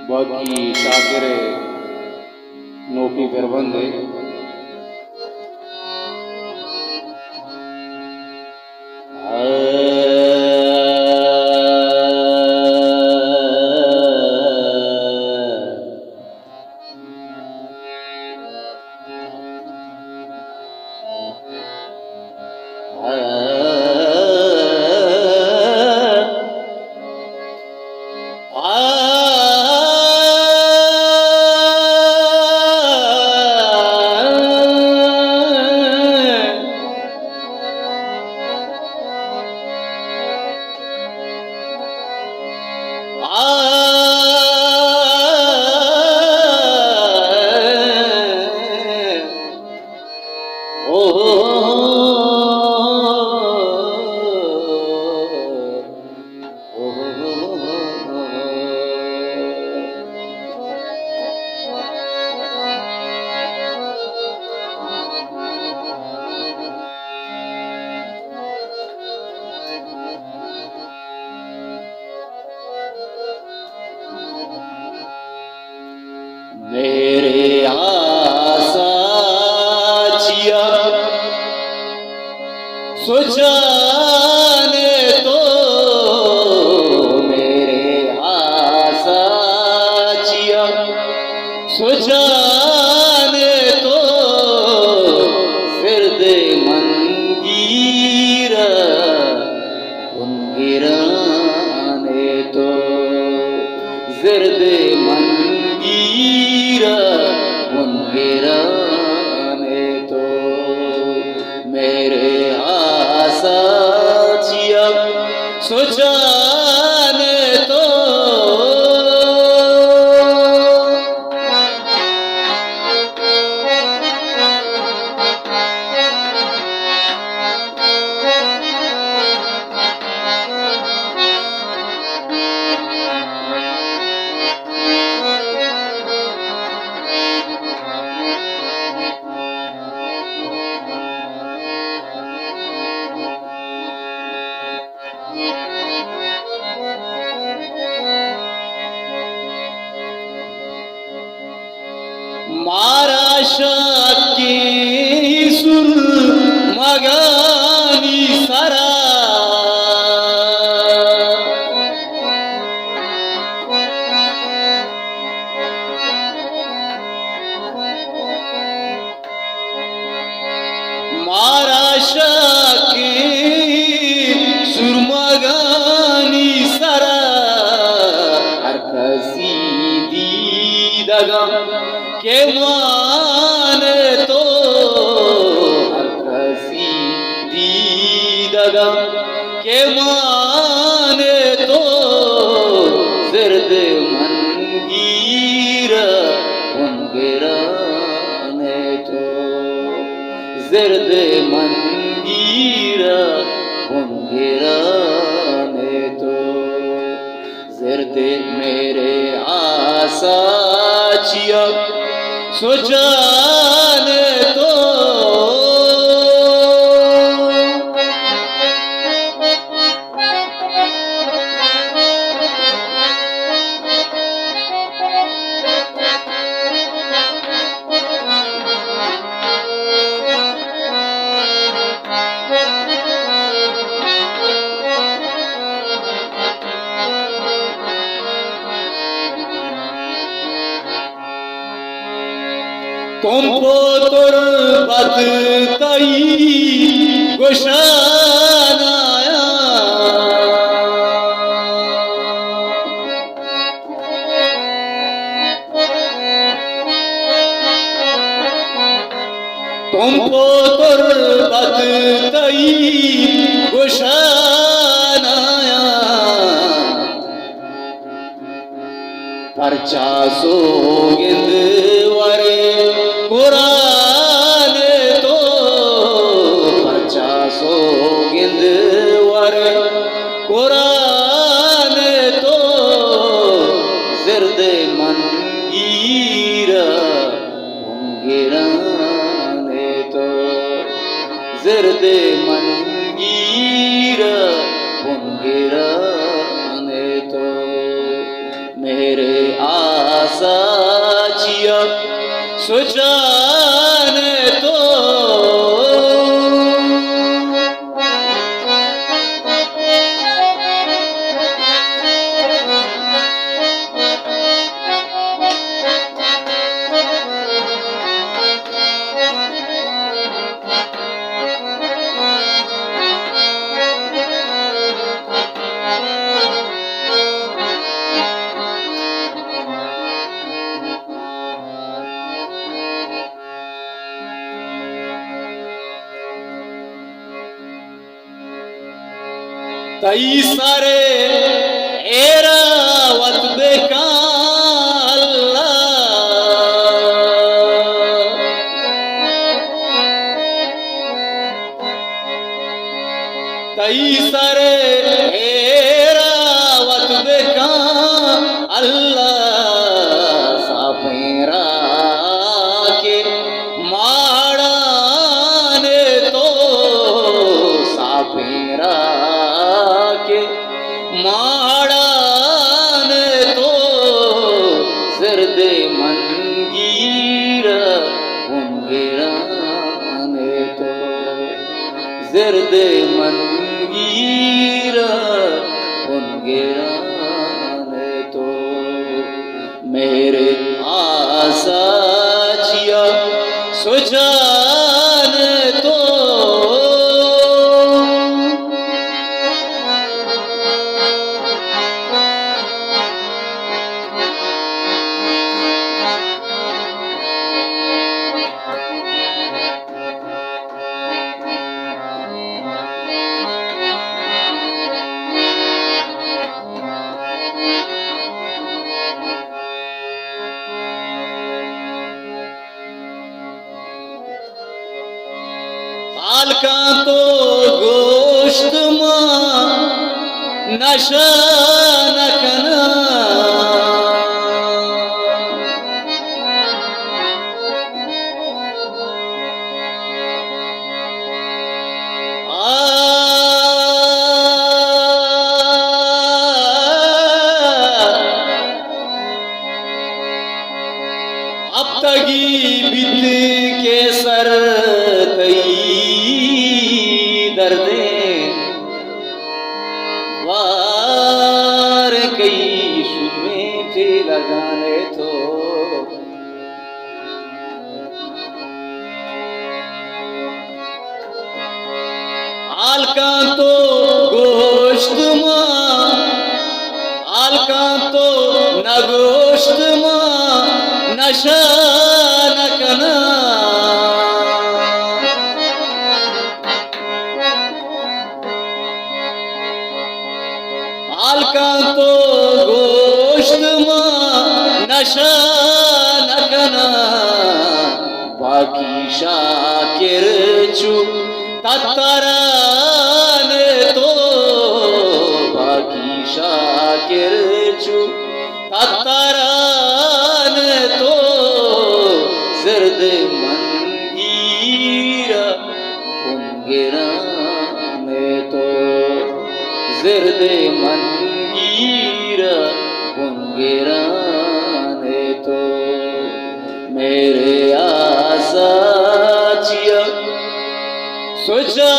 बाकी शाकिरे नोकी फिरबंदे मेरे आसा जिया सुजाने तो मेरे आसा जिया सुजाने तो फिर दे मंगीरा उनगिराने तो जिर्द मंगीरा उनगिराने तो मेरे आसा जिया सुजाने तो मारा की सुर मगानी सरा मारा की सुर मगानी सरा हर कसी दीदगा के माने तो हर कसी दीदगा के माने तो जिर्द मंगीरा उनगिराने तो जिर्द मंगीरा उनगिराने तो जिर्द मेरे आसा जिया सुजाने तो तुमको तुरबत तई गुशानाया तुमको तुरबत तई गुशानाया परचा सोगिंद वरे कुरान तो परचा सोगिंद वरे कुरान तो जिर्द मंगीरा उनगिराने तो जिर्द मंगीरा उनगिराने तो मेरे आसाचिया सुजाने तो तई सारे एरा वत बेकाल्ला तई सारे एरा वत बेका अल्लाह सापेरा के माड़ाने तो सापेरा माड़ाने तो सिरदे मनगीरा उनगिराने तो सिरदे मनगीरा उनगिराने तो मेरे आसाचिया सुजाने तो आलका तो गोश्त मां नशा न कना अब तगी बित के सर तई दर्दे वार कई शुमे थे लगाने तो आलका तो गोश्त मां आलका तो न गोश्त मां नशा न कना आलका तो गोश्त मां नशा न कना बाकी शाकिर चू ततराने तो बाकी शाकिर चू ततराने तो सिरद मनगीरा उनगिराने तो सिरद मनगीरा उनगिराने तो मेरे आसाचिया सुजा